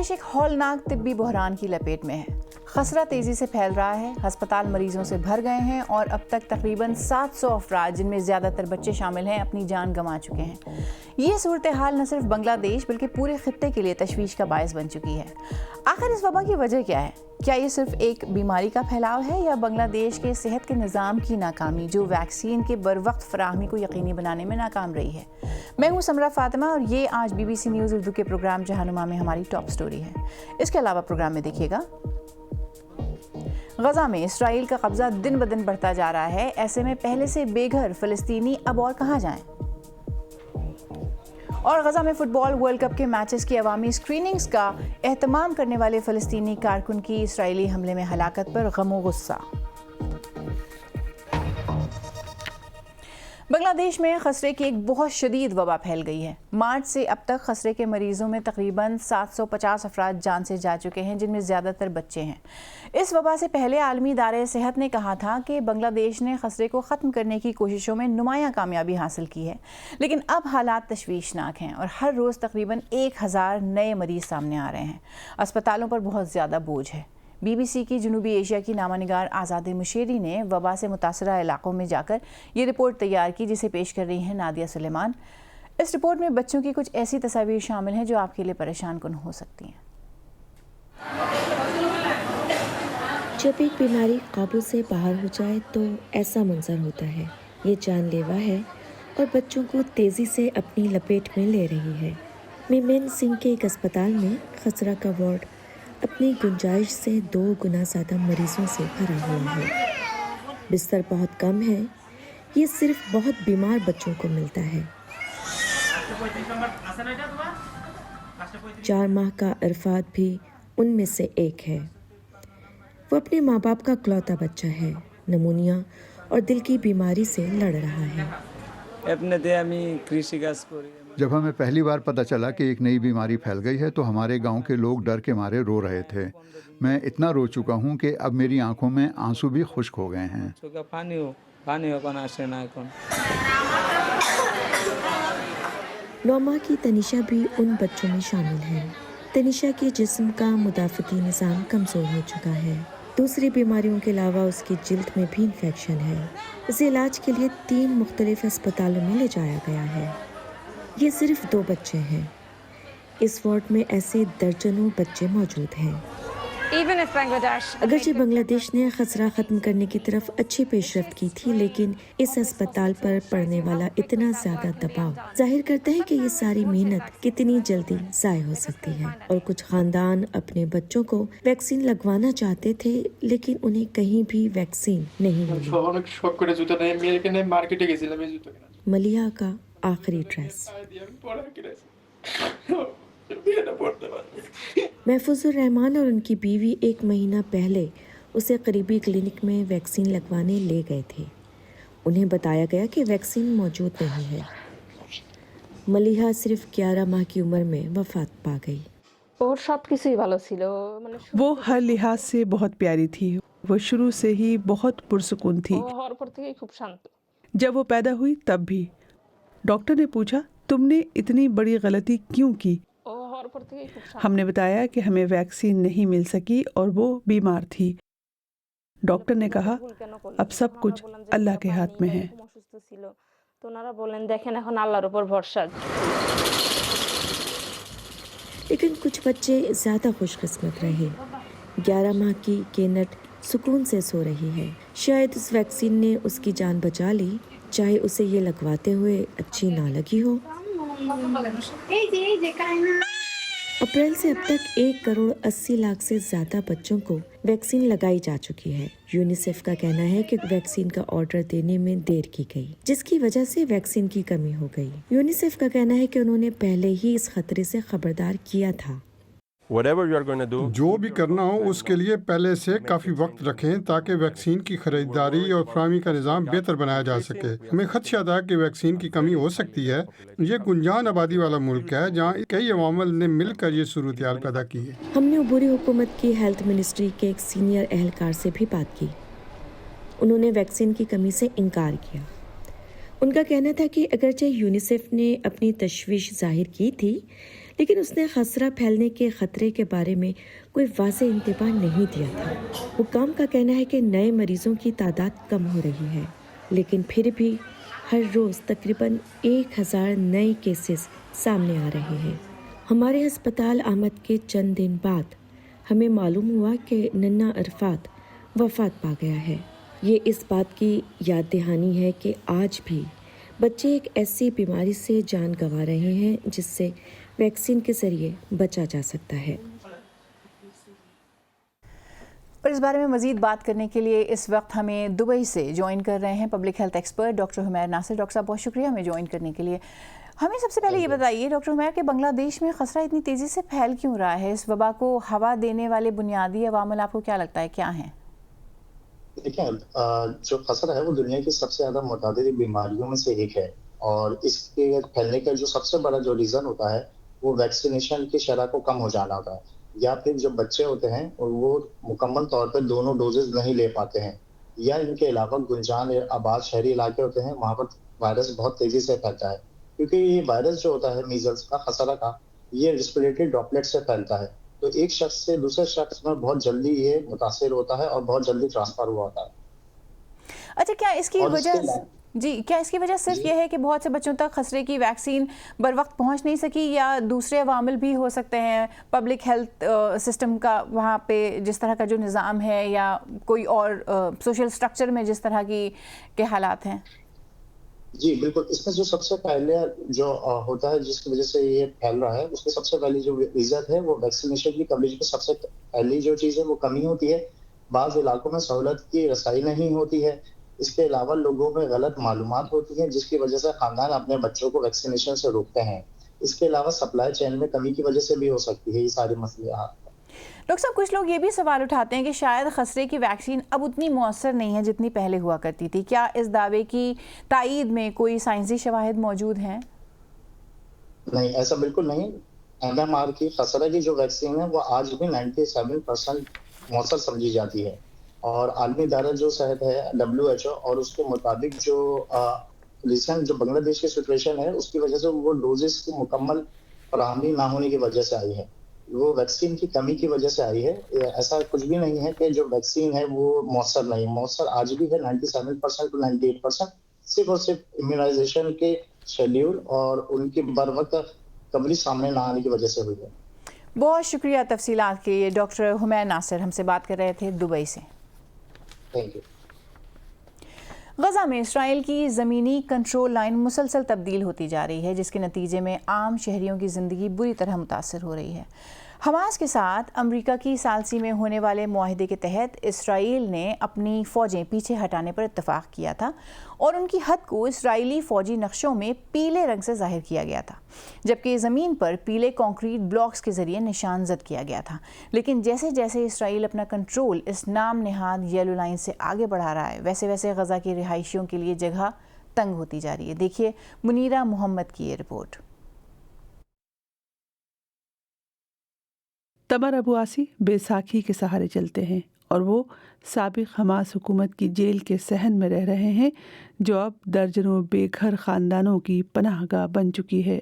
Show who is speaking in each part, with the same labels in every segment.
Speaker 1: دیش ایک ہولناک طبی بحران کی لپیٹ میں ہے۔ خسرہ تیزی سے پھیل رہا ہے، ہسپتال مریضوں سے بھر گئے ہیں اور اب تک تقریباً 700 افراد جن میں زیادہ تر بچے شامل ہیں اپنی جان گنوا چکے ہیں۔ یہ صورتحال نہ صرف بنگلہ دیش بلکہ پورے خطے کے لیے تشویش کا باعث بن چکی ہے۔ آخر اس وبا کی وجہ کیا ہے؟ کیا یہ صرف ایک بیماری کا پھیلاؤ ہے یا بنگلہ دیش کے صحت کے نظام کی ناکامی جو ویکسین کے بروقت فراہمی کو یقینی بنانے میں ناکام رہی ہے؟ میں ہوں سمرا فاطمہ اور یہ آج BBC نیوز اردو کے پروگرام جہانما میں ہماری ٹاپ سٹوری ہے۔ اس کے علاوہ پروگرام میں دیکھیے گا، غزہ میں اسرائیل کا قبضہ دن بدن بڑھتا جا رہا ہے، ایسے میں پہلے سے بے گھر فلسطینی اب اور کہاں جائیں؟ اور غزہ میں فٹ بال ورلڈ کپ کے میچز کی عوامی اسکریننگز کا اہتمام کرنے والے فلسطینی کارکن کی اسرائیلی حملے میں ہلاکت پر غم و غصہ۔ بنگلہ دیش میں خسرے کی ایک بہت شدید وبا پھیل گئی ہے۔ مارچ سے اب تک خسرے کے مریضوں میں تقریباً 750 افراد جان سے جا چکے ہیں جن میں زیادہ تر بچے ہیں۔ اس وبا سے پہلے عالمی ادارے صحت نے کہا تھا کہ بنگلہ دیش نے خسرے کو ختم کرنے کی کوششوں میں نمایاں کامیابی حاصل کی ہے، لیکن اب حالات تشویشناک ہیں اور ہر روز تقریباً 1000 نئے مریض سامنے آ رہے ہیں۔ اسپتالوں پر بہت زیادہ بوجھ ہے۔ BBC کی جنوبی ایشیا کی نامہ نگار آزاد مشیری نے وبا سے متاثرہ علاقوں میں جا کر یہ رپورٹ تیار کی جسے پیش کر رہی ہیں نادیہ سلیمان۔ اس رپورٹ میں بچوں کی کچھ ایسی تصاویر شامل ہیں جو آپ کے لیے پریشان کن ہو سکتی ہیں۔
Speaker 2: جب ایک بیماری قابو سے باہر ہو جائے تو ایسا منظر ہوتا ہے۔ یہ جان لیوا ہے اور بچوں کو تیزی سے اپنی لپیٹ میں لے رہی ہے۔ میمن سنگھ کے ایک اسپتال میں خسرہ کا وارڈ اپنی گنجائش سے 2 گنا زیادہ مریضوں سے بھرا ہوا ہے۔ بستر بہت کم ہے، یہ صرف بہت بیمار بچوں کو ملتا ہے۔ 4 ماہ کا عرفات بھی ان میں سے ایک ہے۔ وہ اپنے ماں باپ کا اکلوتا بچہ ہے، نمونیا اور دل کی بیماری سے لڑ رہا ہے۔
Speaker 3: جب ہمیں پہلی بار پتہ چلا کہ ایک نئی بیماری پھیل گئی ہے تو ہمارے گاؤں کے لوگ ڈر کے مارے رو رہے تھے۔ میں اتنا رو چکا ہوں کہ اب میری آنکھوں میں آنسو بھی خشک ہو گئے ہیں۔
Speaker 2: 9 ماہ کی تنیشا بھی ان بچوں میں شامل ہے۔ تنیشا کے جسم کا مدافعتی نظام کمزور ہو چکا ہے۔ دوسری بیماریوں کے علاوہ اس کی جلد میں بھی انفیکشن ہے۔ اسے علاج کے لیے 3 مختلف اسپتالوں میں لے جایا گیا ہے۔ یہ صرف 2 بچے ہیں۔ اس وارڈ میں ایسے درجنوں بچے موجود ہیں۔ اگرچہ بنگلہ دیش نے خسرہ ختم کرنے کی طرف اچھی پیش رفت کی تھی، لیکن اس اسپتال پر پڑنے والا اتنا زیادہ دباؤ ظاہر کرتا ہے کہ یہ ساری محنت کتنی جلدی ضائع ہو سکتی ہے۔ اور کچھ خاندان اپنے بچوں کو ویکسین لگوانا چاہتے تھے لیکن انہیں کہیں بھی ویکسین نہیں ملی۔ ملیحہ کا آخری ڈریس۔ محفوظ الرحمان اور ان کی بیوی 1 مہینہ پہلے اسے قریبی کلینک میں ویکسین لگوانے لے گئے تھے۔ انہیں بتایا گیا کہ ویکسین موجود نہیں ہے۔ ملیحہ صرف 11 ماہ کی عمر میں وفات پا گئی۔
Speaker 4: وہ ہر لحاظ سے بہت پیاری تھی۔ وہ شروع سے ہی بہت پرسکون تھی۔ جب وہ پیدا ہوئی تب بھی ڈاکٹر نے پوچھا تم نے اتنی بڑی غلطی کیوں کی؟ ہم نے بتایا کہ ہمیں ویکسین نہیں مل سکی اور وہ بیمار تھی۔ ڈاکٹر نے کہا اب سب کچھ اللہ کے ہاتھ میں ہے۔
Speaker 2: لیکن کچھ بچے زیادہ خوش قسمت رہے۔ 11 ماہ کی کینٹ سکون سے سو رہی ہے۔ شاید اس ویکسین نے اس کی جان بچا لی، چاہے اسے یہ لگواتے ہوئے اچھی نہ لگی ہو۔ اپریل سے اب تک 1,80,00,000 سے زیادہ بچوں کو ویکسین لگائی جا چکی ہے۔ یونیسیف کا کہنا ہے کہ ویکسین کا آرڈر دینے میں دیر کی گئی، جس کی وجہ سے ویکسین کی کمی ہو گئی۔ یونیسیف کا کہنا ہے کہ انہوں نے پہلے ہی اس خطرے سے خبردار کیا تھا۔
Speaker 5: جو بھی کرنا ہو اس کے لیے پہلے سے کافی وقت رکھیں تاکہ ویکسین کی خریداری اور فراہمی کا نظام بہتر بنایا جا سکے۔ ہمیں خدشہ تھا کہ ویکسین کی کمی ہو سکتی ہے۔ یہ گنجان آبادی والا ملک ہے جہاں کئی عوامل نے مل کر یہ صورتحال پیدا کی ہے۔
Speaker 2: ہم نے عبوری حکومت کی ہیلتھ منسٹری کے ایک سینئر اہلکار سے بھی بات کی۔ انہوں نے ویکسین کی کمی سے انکار کیا۔ ان کا کہنا تھا کہ اگرچہ یونیسیف نے اپنی تشویش ظاہر کی تھی، لیکن اس نے خسرہ پھیلنے کے خطرے کے بارے میں کوئی واضح انتباہ نہیں دیا تھا۔ حکام کا کہنا ہے کہ نئے مریضوں کی تعداد کم ہو رہی ہے، لیکن پھر بھی ہر روز تقریباً 1000 نئے کیسز سامنے آ رہے ہیں۔ ہمارے ہسپتال آمد کے چند دن بعد ہمیں معلوم ہوا کہ ننا عرفات وفات پا گیا ہے۔ یہ اس بات کی یاد دہانی ہے کہ آج بھی بچے ایک ایسی بیماری سے جان گنوا رہے ہیں جس سے ویکسین کے ذریعے بچا جا سکتا ہے۔
Speaker 1: اور اس بارے میں مزید بات کرنے کے لیے اس وقت ہمیں دبئی سے جوائن کر رہے ہیں public health expert doctor Humair Nasir. Doctor صاحب بہت شکریہ ہمیں جوائن کرنے کے لیے۔ ہمیں سب سے پہلے یہ بتائیے ڈاکٹر حمیر کہ بنگلہ دیش میں خسرہ اتنی تیزی سے پھیل کیوں رہا ہے؟ اس وبا کو ہوا دینے والے بنیادی عوامل آپ کو کیا لگتا ہے کیا ہیں؟
Speaker 6: دیکھیں جو خسرہ ہے وہ دنیا کی سب سے زیادہ متعدد بیماریوں میں سے ایک ہے، اور اس کے پھیلنے کا جو سب سے بڑا جو ریزن ہوتا ہے وہ ویکسینیشن کی شرح کو کم ہو جانا ہوتا ہے، یا پھر جو بچے ہوتے ہیں اور وہ مکمل طور پر دونوں ڈوزز نہیں لے پاتے ہیں، یا ان کے علاوہ گنجان آباد شہری علاقے ہوتے ہیں وہاں پر وائرس بہت تیزی سے پھیلتا ہے، کیونکہ یہ وائرس جو ہوتا ہے میزلس کا خسرہ کا یہ ریسپریٹری ڈراپلیٹ سے پھیلتا ہے، تو ایک شخص سے دوسرے شخص میں بہت جلدی یہ متاثر ہوتا ہے اور بہت جلدی ٹرانسفر ہوا ہوتا ہے۔
Speaker 1: اچھا کیا اس کی وجہ صرف یہ ہے کہ بہت سے بچوں تک خسرے کی ویکسین بر وقت پہنچ نہیں سکی، یا دوسرے عوامل بھی ہو سکتے ہیں؟ پبلک ہیلتھ سسٹم کا وہاں پہ جس طرح کا جو نظام ہے، یا کوئی اور سوشل سٹرکچر میں جس طرح کے حالات ہیں؟
Speaker 6: جی بالکل، اس میں جو سب سے پہلے جو ہوتا ہے جس کی وجہ سے یہ پھیل رہا ہے، اس کی سب سے پہلی جو وجہ ہے وہ ویکسینیشن کی کوریج کی سب سے پہلی جو چیز ہے وہ کمی ہوتی ہے۔ بعض علاقوں میں سہولت کی رسائی نہیں ہوتی ہے، اس کے علاوہ لوگوں میں غلط معلومات ہوتی ہیں جس کی وجہ سے خاندان اپنے بچوں کو ویکسینیشن سے روکتے ہیں۔ اس کے علاوہ سپلائی چین میں کمی کی وجہ سے بھی ہو سکتی ہے یہ سارے مسئلے۔
Speaker 1: ڈاکٹر صاحب کچھ لوگ یہ بھی سوال اٹھاتے ہیں کہ شاید خسرے کی ویکسین اب اتنی مؤثر نہیں ہے جتنی پہلے ہوا کرتی تھی۔ کیا اس دعوے کی تائید میں کوئی سائنسی شواہد موجود ہیں؟
Speaker 6: نہیں، ایسا بالکل نہیں۔ MMR کی خسرہ کی جو ویکسین ہے وہ آج بھی 97% مؤثر سمجھی جاتی ہے، اور عالمی ادارہ جو صحت ہے WHO اور اس کے مطابق جو ریسنٹ جو بنگلہ دیش کی سچویشن ہے اس کی وجہ سے وہ ڈوزز کی مکمل فراہمی نہ ہونے کی وجہ سے آئی ہے، وہ ویکسین کی کمی کی وجہ سے آئی ہے۔ ایسا کچھ بھی نہیں ہے کہ جو ویکسین ہے وہ مؤثر نہیں، مؤثر آج بھی ہے 97% to 98%، صرف اور صرف امیونائزیشن کے شیڈیول اور ان کی بر وقت کوریج سامنے نہ آنے کی وجہ سے ہوئی ہے۔
Speaker 1: بہت شکریہ تفصیلات کے لیے۔ ڈاکٹر حمیر ناصر ہم سے بات کر رہے تھے دبئی سے۔
Speaker 6: Thank you.
Speaker 1: غزہ میں اسرائیل کی زمینی کنٹرول لائن مسلسل تبدیل ہوتی جا رہی ہے، جس کے نتیجے میں عام شہریوں کی زندگی بری طرح متاثر ہو رہی ہے۔ حماس کے ساتھ امریکہ کی ثالثی میں ہونے والے معاہدے کے تحت اسرائیل نے اپنی فوجیں پیچھے ہٹانے پر اتفاق کیا تھا، اور ان کی حد کو اسرائیلی فوجی نقشوں میں پیلے رنگ سے ظاہر کیا گیا تھا، جبکہ زمین پر پیلے کنکریٹ بلاکس کے ذریعے نشان زد کیا گیا تھا۔ لیکن جیسے جیسے اسرائیل اپنا کنٹرول اس نام نہاد یلو لائن سے آگے بڑھا رہا ہے، ویسے ویسے غزہ کی رہائشیوں کے لیے جگہ تنگ ہوتی جا رہی ہے۔ دیکھیے منیرہ محمد کی یہ رپورٹ۔
Speaker 4: تمر ابو آسی بیساکھی کے سہارے چلتے ہیں، اور وہ سابق حماس حکومت کی جیل کے صحن میں رہ رہے ہیں جو اب درجنوں بے گھر خاندانوں کی پناہ گاہ بن چکی ہے۔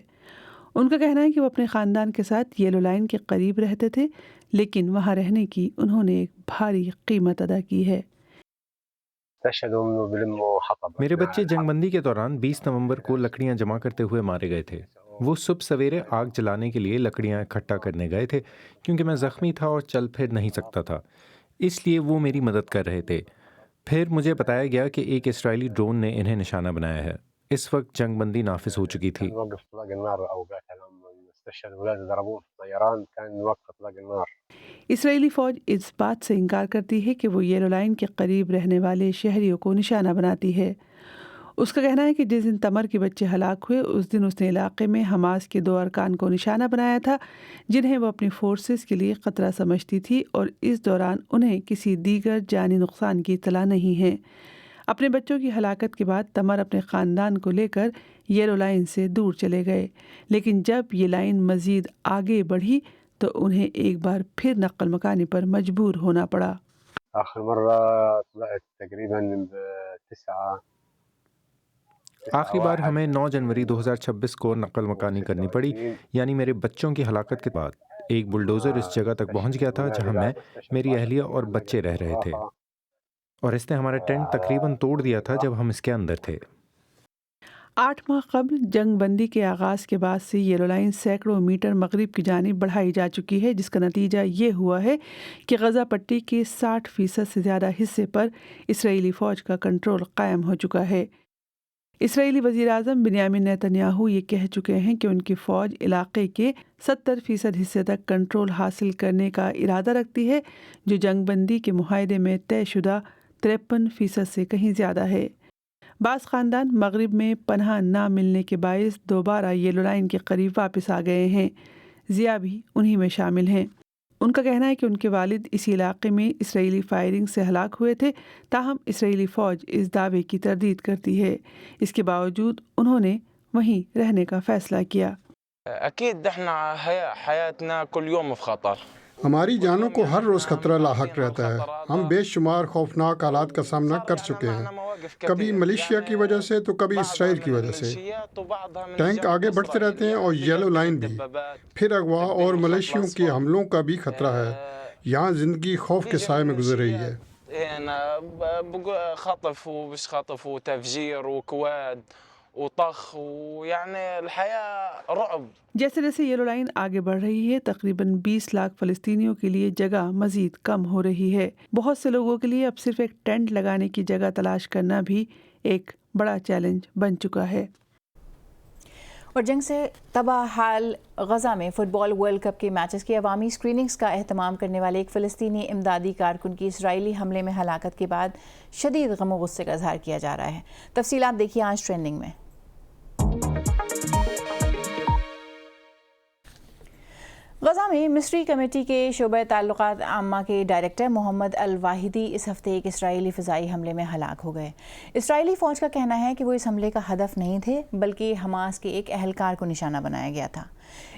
Speaker 4: ان کا کہنا ہے کہ وہ اپنے خاندان کے ساتھ یلو لائن کے قریب رہتے تھے، لیکن وہاں رہنے کی انہوں نے ایک بھاری قیمت ادا کی ہے۔
Speaker 7: میرے بچے جنگ بندی کے دوران 20 نومبر کو لکڑیاں جمع کرتے ہوئے مارے گئے تھے۔ وہ صبح سویرے آگ جلانے کے لیے لکڑیاں اکٹھا کرنے گئے تھے کیونکہ میں زخمی تھا اور چل پھر نہیں سکتا تھا، اس لیے وہ میری مدد کر رہے تھے۔ پھر مجھے بتایا گیا کہ ایک اسرائیلی ڈرون نے انہیں نشانہ بنایا ہے۔ اس وقت جنگ بندی نافذ ہو چکی تھی۔
Speaker 4: اسرائیلی فوج اس بات سے انکار کرتی ہے کہ وہ یلو لائن کے قریب رہنے والے شہریوں کو نشانہ بناتی ہے۔ اس کا کہنا ہے کہ جس دن تمر کے بچے ہلاک ہوئے اس دن اس نے علاقے میں حماس کے 2 ارکان کو نشانہ بنایا تھا جنہیں وہ اپنی فورسز کے لیے خطرہ سمجھتی تھی، اور اس دوران انہیں کسی دیگر جانی نقصان کی اطلاع نہیں ہے۔ اپنے بچوں کی ہلاکت کے بعد تمر اپنے خاندان کو لے کر یلو لائن سے دور چلے گئے، لیکن جب یہ لائن مزید آگے بڑھی تو انہیں ایک بار پھر نقل مکانی پر مجبور ہونا پڑا۔
Speaker 7: آخری بار ہمیں 9 جنوری 2026 کو نقل مکانی کرنی پڑی، یعنی میرے بچوں کی ہلاکت کے بعد ایک بلڈوزر اس جگہ تک پہنچ گیا تھا جہاں میں، میری اہلیہ اور بچے رہ رہے تھے، اور اس نے ہمارا ٹینٹ تقریباً توڑ دیا تھا جب ہم اس کے اندر تھے۔
Speaker 4: 8 ماہ قبل جنگ بندی کے آغاز کے بعد سے یلو لائن سینکڑوں میٹر مغرب کی جانب بڑھائی جا چکی ہے، جس کا نتیجہ یہ ہوا ہے کہ غزہ پٹی کے 60% سے زیادہ حصے پر اسرائیلی فوج کا کنٹرول قائم ہو چکا ہے۔ اسرائیلی وزیر اعظم بنیامین نیتن یاہو یہ کہہ چکے ہیں کہ ان کی فوج علاقے کے 70% حصے تک کنٹرول حاصل کرنے کا ارادہ رکھتی ہے، جو جنگ بندی کے معاہدے میں طے شدہ 53% سے کہیں زیادہ ہے۔ بعض خاندان مغرب میں پناہ نہ ملنے کے باعث دوبارہ یلو لائن کے قریب واپس آ گئے ہیں۔ ضیا بھی انہی میں شامل ہیں۔ ان کا کہنا ہے کہ ان کے والد اسی علاقے میں اسرائیلی فائرنگ سے ہلاک ہوئے تھے، تاہم اسرائیلی فوج اس دعوے کی تردید کرتی ہے۔ اس کے باوجود انہوں نے وہیں رہنے کا فیصلہ کیا۔
Speaker 8: أكيد إحنا حياتنا كل يوم في خطر۔
Speaker 5: ہماری جانوں کو ہر روز خطرہ لاحق رہتا ہے۔ ہم بے شمار خوفناک حالات کا سامنا کر چکے ہیں، کبھی ملیشیا کی وجہ سے تو کبھی اسرائیل کی وجہ سے۔ ٹینک آگے بڑھتے رہتے ہیں اور یلو لائن بھی، پھر اغوا اور ملیشیوں کے حملوں کا بھی خطرہ ہے۔ یہاں زندگی خوف کے سائے میں گزر رہی ہے۔
Speaker 8: خطف ومش خطف وتفجير وكواد وطخ ويعني الحياة رعب۔
Speaker 4: جیسے جیسے یلو لائن آگے بڑھ رہی ہے، تقریباً 20 لاکھ فلسطینیوں کے لیے جگہ مزید کم ہو رہی ہے۔ بہت سے لوگوں کے لیے اب صرف ایک ٹینٹ لگانے کی جگہ تلاش کرنا بھی ایک بڑا چیلنج بن چکا ہے۔
Speaker 1: اور جنگ سے تباہ حال غزہ میں فٹ بال ورلڈ کپ کے میچز کی عوامی اسکریننگز کا اہتمام کرنے والے ایک فلسطینی امدادی کارکن کی اسرائیلی حملے میں ہلاکت کے بعد شدید غم و غصے کا اظہار کیا جا رہا ہے۔ تفصیلات دیکھیے آج ٹرینڈنگ میں۔ غزہ میں مسٹری کمیٹی کے شعبہ تعلقات عامہ کے ڈائریکٹر محمد الواحدی اس ہفتے ایک اسرائیلی فضائی حملے میں ہلاک ہو گئے۔ اسرائیلی فوج کا کہنا ہے کہ وہ اس حملے کا ہدف نہیں تھے، بلکہ حماس کے ایک اہلکار کو نشانہ بنایا گیا تھا۔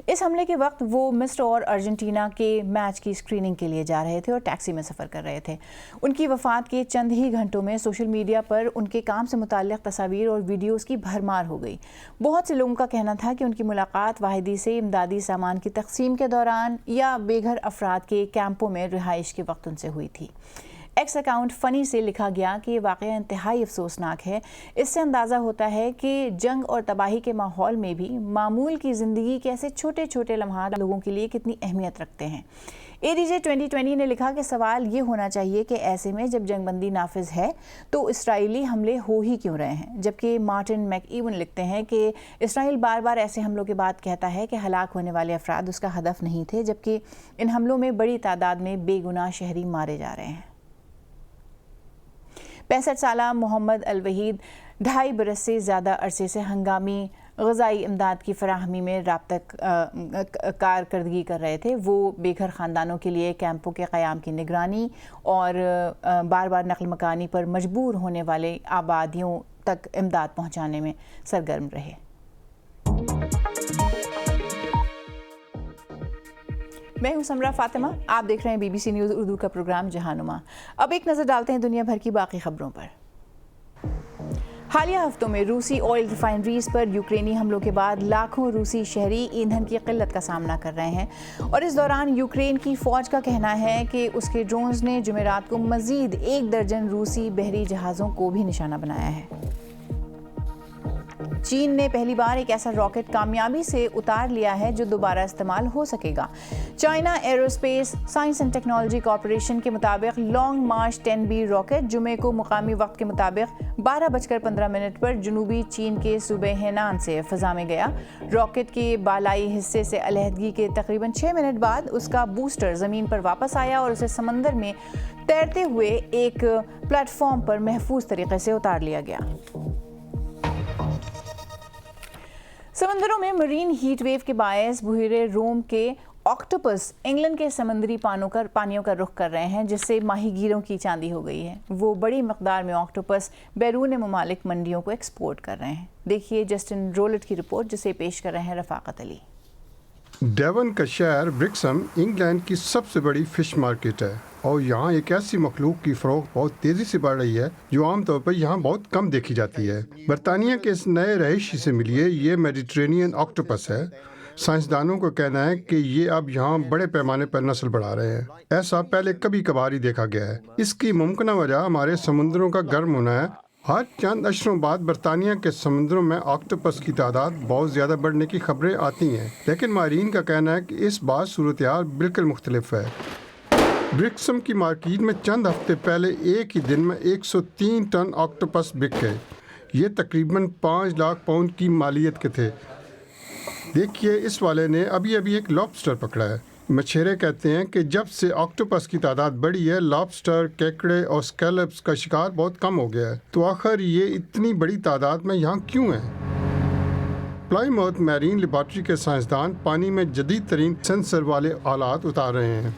Speaker 1: اس حملے کے وقت وہ مصر اور ارجنٹینا کے میچ کی اسکریننگ کے لیے جا رہے تھے اور ٹیکسی میں سفر کر رہے تھے۔ ان کی وفات کے چند ہی گھنٹوں میں سوشل میڈیا پر ان کے کام سے متعلق تصاویر اور ویڈیوز کی بھرمار ہو گئی۔ بہت سے لوگوں کا کہنا تھا کہ ان کی ملاقات واحدی سے امدادی سامان کی تقسیم کے دوران یا بے گھر افراد کے کیمپوں میں رہائش کے وقت ان سے ہوئی تھی۔ ایکس اکاؤنٹ فنی سے لکھا گیا کہ یہ واقعہ انتہائی افسوسناک ہے۔ اس سے اندازہ ہوتا ہے کہ جنگ اور تباہی کے ماحول میں بھی معمول کی زندگی کے ایسے چھوٹے چھوٹے لمحات لوگوں کے لیے کتنی اہمیت رکھتے ہیں۔ ADJ 2020 نے لکھا کہ سوال یہ ہونا چاہیے کہ ایسے میں جب جنگ بندی نافذ ہے تو اسرائیلی حملے ہو ہی کیوں رہے ہیں، جبکہ مارٹن میک ایون لکھتے ہیں کہ اسرائیل بار بار ایسے حملوں کے بعد کہتا ہے کہ ہلاک ہونے والے افراد اس کا ہدف نہیں تھے، جبکہ ان حملوں میں بڑی تعداد میں بے گناہ شہری مارے جا رہے ہیں۔ 65 سالہ محمد الوحید 2.5 برس سے زیادہ عرصے سے ہنگامی غذائی امداد کی فراہمی میں رابطہ کارکردگی کر رہے تھے۔ وہ بے گھر خاندانوں کے لیے کیمپوں کے قیام کی نگرانی اور بار بار نقل مکانی پر مجبور ہونے والے آبادیوں تک امداد پہنچانے میں سرگرم رہے۔ میں ہوں سمرا فاطمہ، آپ دیکھ رہے ہیں BBC نیوز اردو کا پروگرام جہانما۔ اب ایک نظر ڈالتے ہیں دنیا بھر کی باقی خبروں پر۔ حالیہ ہفتوں میں روسی آئل ریفائنریز پر یوکرینی حملوں کے بعد لاکھوں روسی شہری ایندھن کی قلت کا سامنا کر رہے ہیں، اور اس دوران یوکرین کی فوج کا کہنا ہے کہ اس کے ڈرونز نے جمعرات کو مزید 1 درجن روسی بحری جہازوں کو بھی نشانہ بنایا ہے۔ چین نے پہلی بار ایک ایسا راکٹ کامیابی سے اتار لیا ہے جو دوبارہ استعمال ہو سکے گا۔ China aerospace science and technology corporation کے مطابق لانگ مارچ 10B راکٹ جمعے کو مقامی وقت کے مطابق 12:15 پر جنوبی چین کے صوبے ہینان سے فضا میں گیا۔ راکٹ کے بالائی حصے سے علیحدگی کے تقریباً 6 منٹ بعد اس کا بوسٹر زمین پر واپس آیا اور اسے سمندر میں تیرتے ہوئے ایک پلیٹ فارم پر محفوظ طریقے سے اتار لیا گیا۔ سمندروں میں مرین ہیٹ ویو کے باعث بحیرہ روم کے آکٹوپس انگلینڈ کے سمندری پانیوں کا رخ کر رہے ہیں، جس سے ماہی گیروں کی چاندی ہو گئی ہے۔ وہ بڑی مقدار میں آکٹوپس بیرون ممالک منڈیوں کو ایکسپورٹ کر رہے ہیں۔ دیکھیے جسٹن رولٹ کی رپورٹ، جسے پیش کر رہے ہیں رفاقت علی۔
Speaker 5: ڈیون کا شہر برکسم انگلینڈ کی سب سے بڑی فش مارکیٹ ہے اور یہاں ایک ایسی مخلوق کی فروخت بہت تیزی سے بڑھ رہی ہے جو عام طور پر یہاں بہت کم دیکھی جاتی ہے۔ برطانیہ کے اس نئے رہائشی سے ملیے، یہ میڈیٹرینین آکٹوپس ہے۔ سائنسدانوں کا کہنا ہے کہ یہ اب یہاں بڑے پیمانے پر نسل بڑھا رہے ہیں۔ ایسا پہلے کبھی کبھار ہی دیکھا گیا ہے۔ اس کی ممکنہ وجہ ہمارے سمندروں کا گرم ہونا ہے۔ ہر چند اشروں بعد برطانیہ کے سمندروں میں آکٹوپس کی تعداد بہت زیادہ بڑھنے کی خبریں آتی ہیں، لیکن ماہرین کا کہنا ہے کہ اس بار صورتحال بالکل مختلف ہے۔ برکسم کی مارکیٹ میں چند ہفتے پہلے ایک ہی دن میں 103 ٹن آکٹوپس بک گئے۔ یہ تقریباً 5 لاکھ پاؤنڈ کی مالیت کے تھے۔ دیکھیے، اس والے نے ابھی ایک لابسٹر پکڑا ہے۔ مچھیرے کہتے ہیں کہ جب سے آکٹوپس کی تعداد بڑھی ہے، لابسٹر، کیکڑے اور اسکیلپس کا شکار بہت کم ہو گیا ہے۔ تو آخر یہ اتنی بڑی تعداد میں یہاں کیوں ہیں؟ پلائماؤتھ میرین لیبارٹری کے سائنسدان پانی میں جدید ترین سینسر والے آلات اتار رہے ہیں۔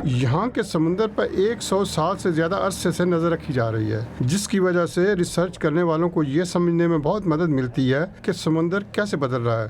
Speaker 5: یہاں کے سمندر پر 100 سال سے زیادہ عرصے سے نظر رکھی جا رہی ہے، جس کی وجہ سے ریسرچ کرنے والوں کو یہ سمجھنے میں بہت مدد ملتی ہے کہ سمندر کیسے بدل رہا ہے۔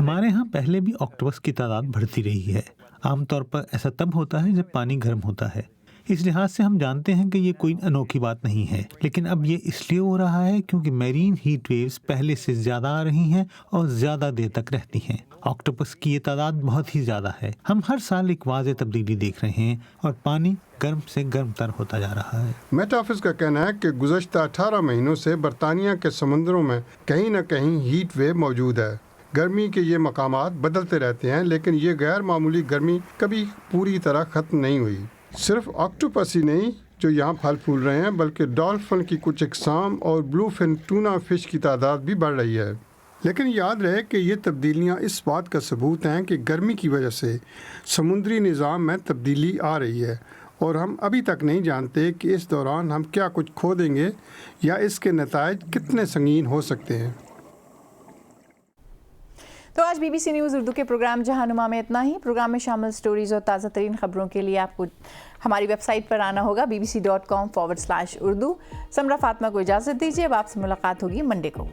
Speaker 9: ہمارے ہاں پہلے بھی آکٹوپس کی تعداد بڑھتی رہی ہے۔ عام طور پر ایسا تب ہوتا ہے جب پانی گرم ہوتا ہے۔ اس لحاظ سے ہم جانتے ہیں کہ یہ کوئی انوکھی بات نہیں ہے، لیکن اب یہ اس لیے ہو رہا ہے کیونکہ میرین ہیٹ ویوز پہلے سے زیادہ آ رہی ہیں اور زیادہ دیر تک رہتی ہیں۔ آکٹوپس کی یہ تعداد بہت ہی زیادہ ہے۔ ہم ہر سال ایک واضح تبدیلی دیکھ رہے ہیں اور پانی گرم سے گرم تر ہوتا جا رہا ہے۔
Speaker 5: میٹافز کا کہنا ہے کہ گزشتہ 18 مہینوں سے برطانیہ کے سمندروں میں کہیں نہ کہیں ہیٹ ویو موجود ہے۔ گرمی کے یہ مقامات بدلتے رہتے ہیں، لیکن یہ غیر معمولی گرمی کبھی پوری طرح ختم نہیں ہوئی۔ صرف آکٹوپس ہی نہیں جو یہاں پھل پھول رہے ہیں، بلکہ ڈالفن کی کچھ اقسام اور بلو فن ٹونا فش کی تعداد بھی بڑھ رہی ہے۔ لیکن یاد رہے کہ یہ تبدیلیاں اس بات کا ثبوت ہیں کہ گرمی کی وجہ سے سمندری نظام میں تبدیلی آ رہی ہے، اور ہم ابھی تک نہیں جانتے کہ اس دوران ہم کیا کچھ کھو دیں گے یا اس کے نتائج کتنے سنگین ہو سکتے ہیں۔
Speaker 1: تو آج B B C news Urdu کے پروگرام جہانما میں اتنا ہی۔ پروگرام میں شامل سٹوریز اور تازہ ترین خبروں کے لیے آپ کو ہماری ویب سائٹ پر آنا ہوگا bbc.com/urdu۔ سمرا فاطمہ کو اجازت دیجیے، اب آپ سے ملاقات ہوگی منڈے کو۔